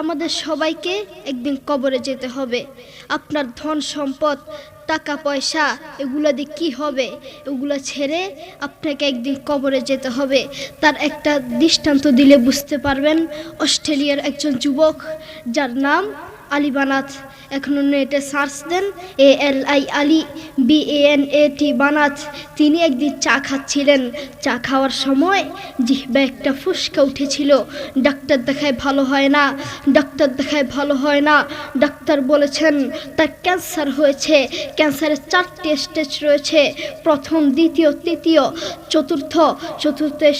আমাদের সবাইকে একদিন কবরে যেতে হবে। আপনার ধন সম্পদ টাকা পয়সা এগুলো দিয়ে কী হবে? এগুলো ছেড়ে আপনাকে একদিন কবরে যেতে হবে। তার একটা দৃষ্টান্ত দিলে বুঝতে পারবেন। অস্ট্রেলিয়ার একজন যুবক যার নাম আলী বানাত, এখন নেটে সার্চ দেন ALI আলী BANAT বানাত। তিনি একদিন চা খাচ্ছিলেন। চা খাওয়ার সময় জিহ্বা একটা ফুসকা উঠেছিল। ডাক্তার দেখায় ভালো হয় না, ডাক্তার দেখায় ভালো হয় না। ডাক্তার বলেছেন তার ক্যান্সার হয়েছে। ক্যান্সারের 4টি স্টেজ রয়েছে, প্রথম, দ্বিতীয়, তৃতীয়, চতুর্থ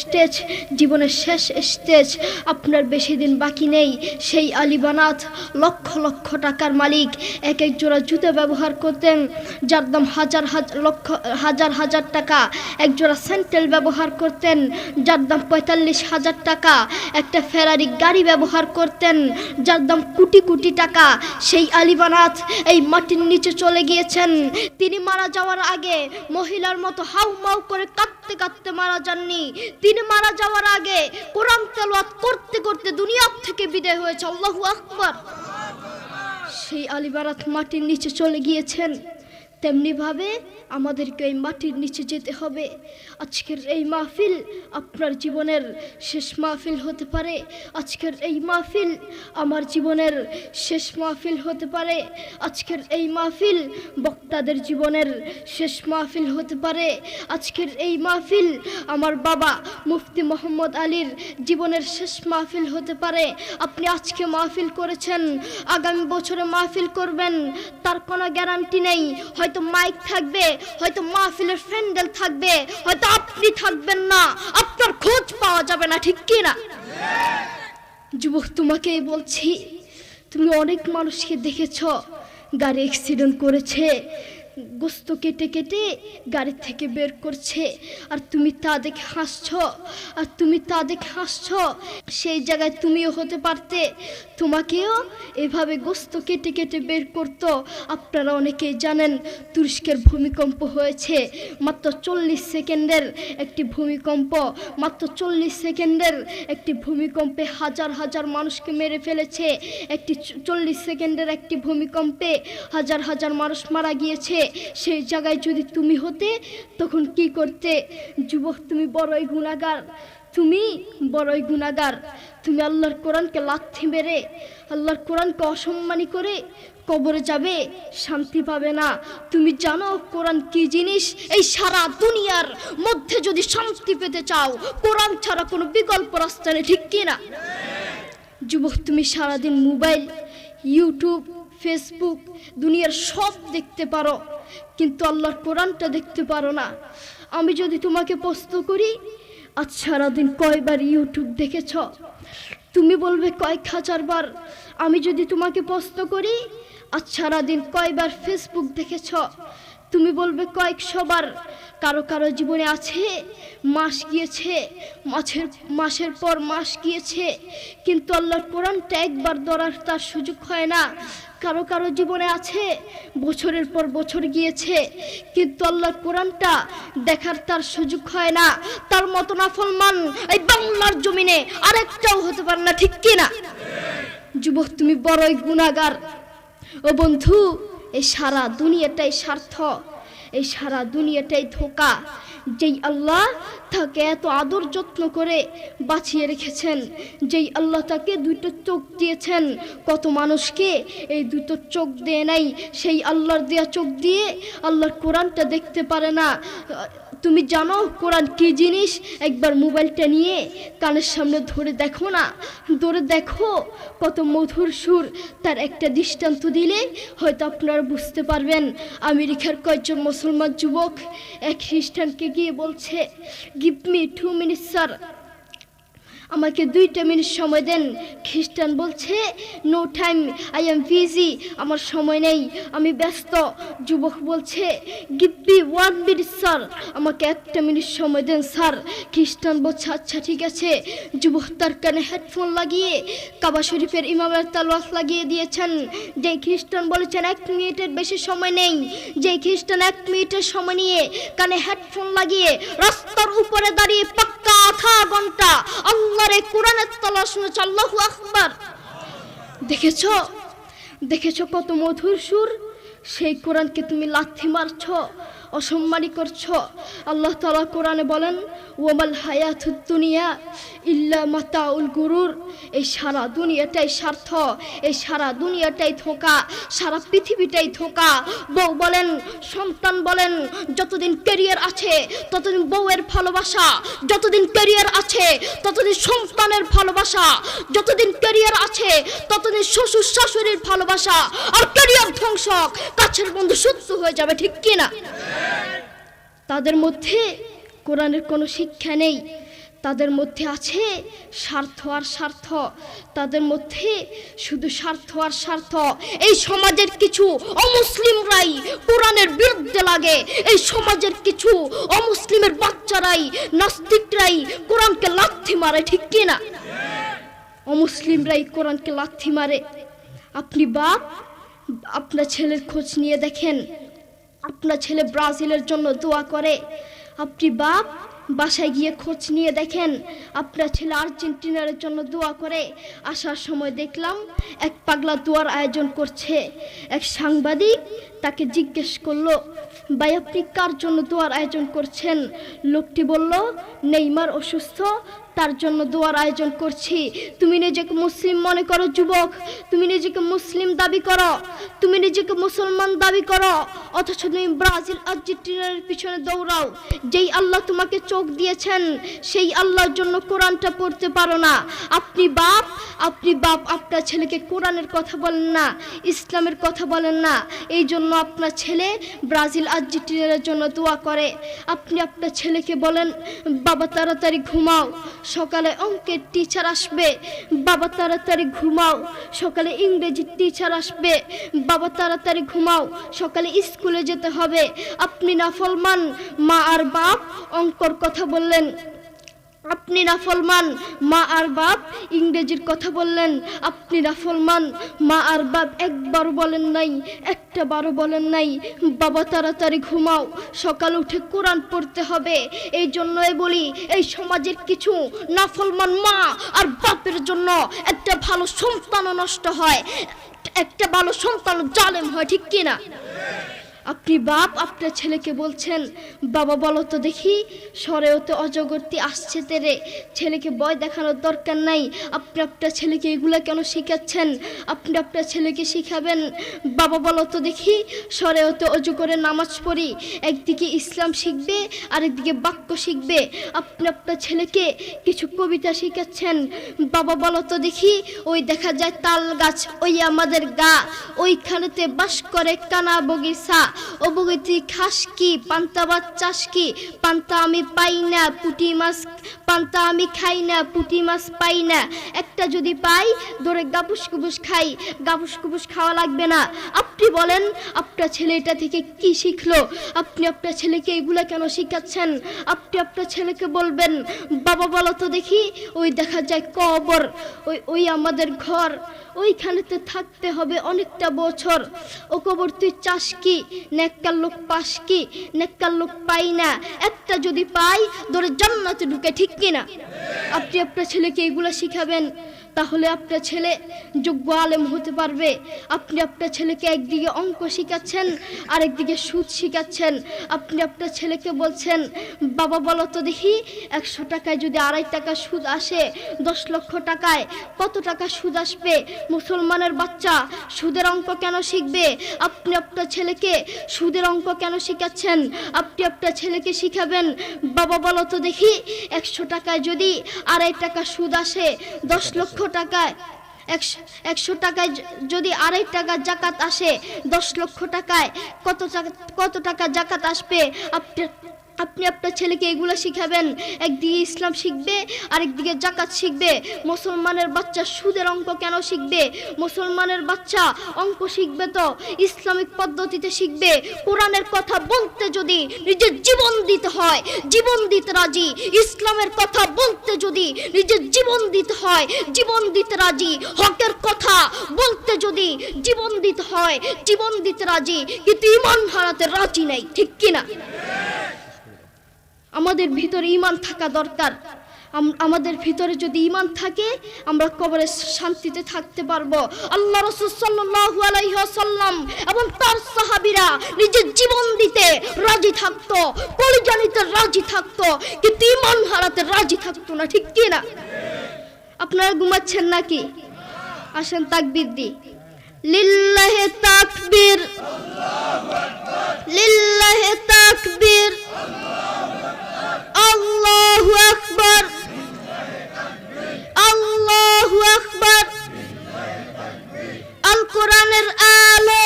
স্টেজ, জীবনের শেষ স্টেজ। আপনার বেশি দিন বাকি নেই। সেই আলী বানাত লক্ষ লক্ষ টাকার মালিক। এক এক জোড়া জুতো ব্যবহার করতেন যার দাম হাজার টাকা। এক জোড়া স্যান্ডেল ব্যবহার করতেন যার দাম 45,000 টাকা। একটা ফেরারি গাড়ি ব্যবহার করতেন যার দাম কোটি কোটি টাকা। সেই আলী বানাত এই মাটির নিচে চলে গিয়েছেন। তিনি মারা যাওয়ার আগে মহিলার মতো হাউমাউ করে কাঁদতে কাঁদতে মারা যাননি। তিনি মারা যাওয়ার আগে কোরআন তেলাওয়াত করতে করতে দুনিয়া থেকে বিদায় হয়েছে। আল্লাহু আকবার। সেই আলী বানাত মাটির নিচে চলে গিয়েছেন। তেমনিভাবে আমাদেরকে এই মাটির নিচে যেতে হবে। আজকের এই মাহফিল আপনার জীবনের শেষ মাহফিল হতে পারে। আজকের এই মাহফিল আমার জীবনের শেষ মাহফিল হতে পারে। আজকের এই মাহফিল বক্তাদের জীবনের শেষ মাহফিল হতে পারে। আজকের এই মাহফিল আমার বাবা মুফতি মোহাম্মদ আলীর জীবনের শেষ মাহফিল হতে পারে। আপনি আজকে মাহফিল করেছেন, আগামী বছরে মাহফিল করবেন তার কোনো গ্যারান্টি নেই। হয়তো মাইক থাকবে, হয়তো মাহফিলের প্যান্ডেল থাকবে, হয়তো আপনি থাকবেন না, আপনার খোঁজ পাওয়া যাবে না, ঠিক কি না? যুবক, তোমাকেই বলছি, তুমি অনেক মানুষকে দেখেছ গাড়ি অ্যাক্সিডেন্ট করেছে, গোস্ত কেটে কেটে গাড়ি থেকে বের করছে, আর তুমি তা দেখে হাসছ। সেই জায়গায় তুমিও হতে পারতে, তোমাকেও এভাবে গোস্ত কেটে কেটে বের করতো। আপনারা অনেকেই জানেন তুরস্কের ভূমিকম্প হয়েছে। মাত্র 40 সেকেন্ডের একটি ভূমিকম্প, মাত্র 40 সেকেন্ডের একটি ভূমিকম্পে হাজার হাজার মানুষকে মেরে ফেলেছে। 40 সেকেন্ডের একটি ভূমিকম্পে হাজার হাজার মানুষ মারা গিয়েছে। সেই জায়গায় যদি তুমি হতে তখন কি করতে? যুবক, তুমি বড়ই গুনাহগার, তুমি আল্লাহর কোরআনকে লাথি মেরে, আল্লাহর কোরআনকে অসম্মানী করে কবরে যাবে, শান্তি পাবে না। তুমি জানো কোরআন কি জিনিস? এই সারা দুনিয়ার মধ্যে যদি শান্তি পেতে চাও, কোরআন ছাড়া কোনো বিকল্প রাস্তা নেই, ঠিক কি না? যুবক, তুমি সারাদিন মোবাইল, ইউটিউব, ফেসবুক, দুনিয়ার সব দেখতে পারো, কিন্তু আল্লাহর কোরআনটা দেখতে পারো না। আমি যদি তোমাকে প্রশ্ন করি, আজ সারাদিন কয়বার ইউটিউব দেখেছ? তুমি বলবে কয়েক হাজার বার। আমি যদি তোমাকে প্রশ্ন করি, আজ সারাদিন কয়বার ফেসবুক দেখেছ? তুমি বলবে কয়েকশোবার। কারো কারো জীবনে আছে মাস গিয়েছে, মাসের পর মাস গিয়েছে, কিন্তু আল্লাহর কোরআনটা একবার ধরার তার সুযোগ হয় না। কারো কারো জীবনে আছে বছরের পর বছর গিয়েছে, কিন্তু আল্লাহর কোরআনটা দেখার তার সুযোগ হয় না। তার মতো নাফরমান এই বাংলার জমিনে আরেকটাও হতে পারে না, ঠিক কি না? যুবক, তুমি বড়ই গুনাহগার। ও বন্ধু, এই সারা দুনিয়াটাই স্বার্থ, এই সারা দুনিয়াটাই ধোঁকা। যেই আল্লাহ তাকে এত আদর যত্ন করে বাঁচিয়ে রেখেছেন, যেই আল্লাহ তাকে 2টো চোখ দিয়েছেন, কত মানুষকে এই 2টো চোখ দেয় নাই। সেই আল্লাহর দেয়া চোখ দিয়ে আল্লাহর কোরআনটা দেখতে পারে না। তুমি জানো কোরআন কি জিনিস? একবার মোবাইলটা নিয়ে কানের সামনে ধরে দেখো না, ধরে দেখো কত মধুর সুর। তার একটা দৃষ্টান্ত দিলে হয়তো আপনারা বুঝতে পারবেন। আমেরিকার কয়েকজন মুসলমান যুবক এক খ্রিস্টানকে গিয়ে বলছে, গিভ মি 2 minutes স্যার, আমাকে 2টা মিনিট সময় দেন। খ্রিস্টান বলছে, no time, I am busy, আমার সময় নেই, আমি ব্যস্ত। যুবক বলছে, গিভ মি 1 minute স্যার, আমাকে 1টা মিনিট সময় দেন স্যার। খ্রিস্টান বলছে, আচ্ছা ঠিক আছে। যুবক তার কানে হেডফোন লাগিয়ে কাবা শরীফের ইমামের তেলাওয়াত লাগিয়ে দিয়েছেন। যেই খ্রিস্টান বলেছেন 1 মিনিটের বেশি সময় নেই, যেই খ্রিস্টান 1 মিনিটের সময় নিয়ে কানে হেডফোন লাগিয়ে রাস্তার উপরে দাঁড়িয়ে পাক্কা আধা ঘন্টা আল্লাহর কোরআনের তেলাওয়াত শুনেছে। আল্লাহু আকবার। দেখেছো দেখেছো কত মধুর সুর, সেই কোরআনকে তুমি লাথি মারছ, অসম্মানী করছো। আল্লাহ তাআলা কোরআনে বলেন, ওয়ামাল হায়াতুদ দুনিয়া ইল্লা মাতাউল গুরুর। এই সারা দুনিয়াটাই স্বার্থ, এই সারা দুনিয়াটাই ধোঁকা, সারা পৃথিবীটাই ধোঁকা। বউ বলেন, সন্তান বলেন, যতদিন ক্যারিয়ার আছে ততদিন বউয়ের ভালোবাসা, যতদিন ক্যারিয়ার আছে ততদিন সন্তানের ভালোবাসা, যতদিন ক্যারিয়ার আছে ততদিন শ্বশুর শাশুড়ির ভালোবাসা। আর ক্যারিয়ার ধ্বংস, কাছের বন্ধু শত্রু হয়ে যাবে, ঠিক কি না? তাদের মধ্যে কোরআনের কোনো শিক্ষা নেই, তাদের মধ্যে আছে স্বার্থ আর স্বার্থ, তাদের মধ্যে শুধু স্বার্থ আর স্বার্থ। এই সমাজের কিছু অমুসলিমরাই কোরআনের বিরুদ্ধে লাগে, এই সমাজের কিছু অমুসলিমের বাচ্চারাই, নাস্তিকরাই কোরআনকে লাথি মারে, ঠিক কি না? অমুসলিমরাই কোরআনকে লাথি মারে। আপনি বাপ, আপনার ছেলের খোঁজ নিয়ে দেখেন, আপনার ছেলে ব্রাজিলের জন্য দোয়া করে। আপনি বাপ, বাসায় গিয়ে খোঁজ নিয়ে দেখেন, আপনার ছেলে আর্জেন্টিনার জন্য দোয়া করে। আসার সময় দেখলাম এক পাগলা দোয়ার আয়োজন করছে। এক সাংবাদিক তাকে জিজ্ঞেস করলো, ভাই আপনি কার জন্য দোয়ার আয়োজন করছেন? লোকটি বলল, নেইমার অসুস্থ, তার জন্য দোয়ার আয়োজন করছি। তুমি নিজেকে মুসলিম মনে করো যুবক, তুমি নিজেকে মুসলিম দাবি করো, তুমি নিজেকে মুসলমান দাবি করো, অথচ তুমি ব্রাজিল আর্জেন্টিনার পিছনে দৌড়াও। যেই আল্লাহ তোমাকে চোখ দিয়েছেন সেই আল্লাহর জন্য কোরআনটা পড়তে পারো না। আপনি বাপ, আপনার ছেলেকে কোরআনের কথা বলেন না, ইসলামের কথা বলেন না, এই জন্য আপনার ছেলে ব্রাজিল আর্জেন্টিনার জন্য দোয়া করে। আপনি আপনার ছেলেকে বলেন, বাবা তাড়াতাড়ি ঘুমাও, সকালে অঙ্কের টিচার আসবে, বাবা তাড়াতাড়ি ঘুমাও, সকালে ইংরেজি টিচার আসবে, বাবা তাড়াতাড়ি ঘুমাও, সকালে স্কুলে যেতে হবে। আপনি নাফরমান মা আর বাপ অঙ্কর কথা বললেন, আপনি নাফরমান মা আর বাপ ইংরেজির কথা বললেন, আপনি নাফরমান মা আর বাপ একবার বলেন নাই, একটা বারও বলেন নাই বাবা তাড়াতাড়ি ঘুমাও, সকাল উঠে কোরআন পড়তে হবে। এই জন্যই বলি, এই সমাজের কিছু নাফরমান মা আর বাপের জন্য একটা ভালো সন্তানও নষ্ট হয়, একটা ভালো সন্তান জালেম হয়, ঠিক কি না? আপনি বাপ, আপনার ছেলেকে বলছেন, বাবা বলো তো দেখি সরেওতে অজগরটি আসছে তেরে। ছেলেকে ভয় দেখানোর দরকার নাই, আপনি আপনার ছেলেকে এগুলো কেন শিখাচ্ছেন? আপনি আপনার ছেলেকে শিখাবেন, বাবা বলো তো দেখি সরেওতে অজগরের নামাজ পড়ি। একদিকে ইসলাম শিখবে, আরেকদিকে বাক্য শিখবে। আপনি আপনার ছেলেকে কিছু কবিতা শিখাচ্ছেন, বাবা বলো তো দেখি ওই দেখা যায় তাল গাছ, ওই আমাদের গা, ওইখানেতে বাস করে কানা বগিচা। ও বগিতি খাস কি, পান্তা ভাত চাষ কি, পান্তা আমি পাই না, পুঁটি মাছ পান্তা আমি খাই না, পুঁটি মাছ পাই না, একটা যদি পাই ধরে গাবুস কুবুস খাই, গাবুস কুবুস খাওয়া লাগবে না। আপনি বলেন আপনার ছেলে এটা থেকে কি শিখলো? আপনি আপনার ছেলেকে এগুলা কেন শিখাচ্ছেন? আপনি আপনার ছেলেকে বলবেন, বাবা বলো তো দেখি ওই দেখা যায় কবর, ওই আমাদের ঘর, ওইখানেতে থাকতে হবে অনেকটা বছর। ও কবর তুই চাস কি, নেককার লোক পাস কি, নেককার লোক পাই না, একটা যদি পাই ধরে জান্নাতে ঢুকে, ঠিক কিনা? আপনি আপনার ছেলেকে এগুলো শিখাবেন, তাহলে আপনার ছেলে যোগ্য আলেম হতে পারবে। আপনি আপনার ছেলেকে একদিকে অঙ্ক শিখাচ্ছেন, আরেকদিকে সুদ শিখাচ্ছেন। আপনি আপনার ছেলেকে বলছেন, বাবা বলো তো দেখি 100 টাকায় যদি 2.5 টাকা সুদ আসে, 10 লক্ষ টাকায় কত টাকা সুদ আসবে? মুসলমানের বাচ্চা সুদের অঙ্ক কেন শিখবে? আপনি আপনার ছেলেকে সুদের অঙ্ক কেন শিখাচ্ছেন? আপনি আপনার ছেলেকে শিখাবেন, বাবা বলো তো দেখি 100 টাকায় যদি 2.5 টাকা সুদ আসে, 10 লক্ষ টাকায় 100 টাকায় যদি 2.5 টাকা জাকাত আসে, 10 লক্ষ টাকায় কত টাকা জাকাত আসবে? আপনি আপনার ছেলেকে এগুলো শিখাবেন। একদিকে ইসলাম শিখবে, আরেকদিকে জাকাত শিখবে। মুসলমানের বাচ্চা সুদের অঙ্ক কেন শিখবে? মুসলমানের বাচ্চা অঙ্ক শিখবে তো ইসলামিক পদ্ধতিতে শিখবে। কোরআনের কথা বলতে যদি নিজের জীবন দিতে হয়, জীবন দিতে রাজি। ইসলামের কথা বলতে যদি নিজের জীবন দিতে হয়, জীবন দিতে রাজি। হকের কথা বলতে যদি জীবন দিতে হয়, জীবন দিতে রাজি, কিন্তু ঈমান হারাতে রাজি নাই, ঠিক কিনা? আমাদের ভিতরে ঈমান থাকা দরকার। আমাদের ভিতরে যদি ঈমান থাকে আমরা কবরে শান্তিতে থাকতে পারবো। আল্লাহ রাসূল সাল্লাল্লাহু আলাইহি ওয়াসাল্লাম এবং তার সাহাবীরা নিজের জীবন দিতে রাজি থাকতো, কলিজা নিতে রাজি থাকতো, কিন্তু ঈমান হারাতে রাজি থাকতো না, ঠিক কি না? আপনারা ঘুমাচ্ছেন নাকি? আসেন তাকবীর দি। লিল্লাহি তাকবীর, লিল্লাহি তাকবীর, আল্লাহু আকবার, আল্লাহু আকবার। আল কোরআনের আলো,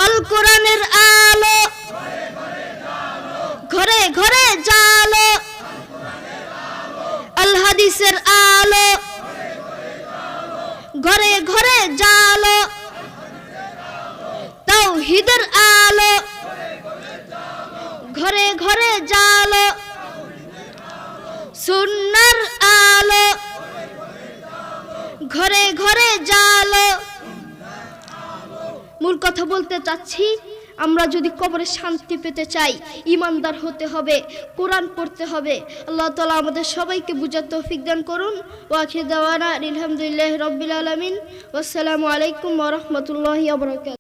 আল কোরআনের আলো, ঘরে ঘরে জালো, আল হাদিসের আলো, ঘরে ঘরে জালো, তাওহীদের আলো, ঘরে ঘরে জালো, সুন্নাহর আলো, ঘরে ঘরে জালো। মূল কথা বলতে চাচ্ছি, আমরা যদি কবরে শান্তি পেতে চাই ঈমানদার হতে হবে, কোরআন পড়তে হবে। আল্লাহ তাআলা আমাদের সবাইকে বুঝার তৌফিক দান করুন। ওয়া আখিরু দাওয়ানা আলহামদুলিল্লাহি রাব্বিল আলামিন। ওয়াসসালামু আলাইকুম ওয়া রাহমাতুল্লাহি ওয়া বারাকাতুহু।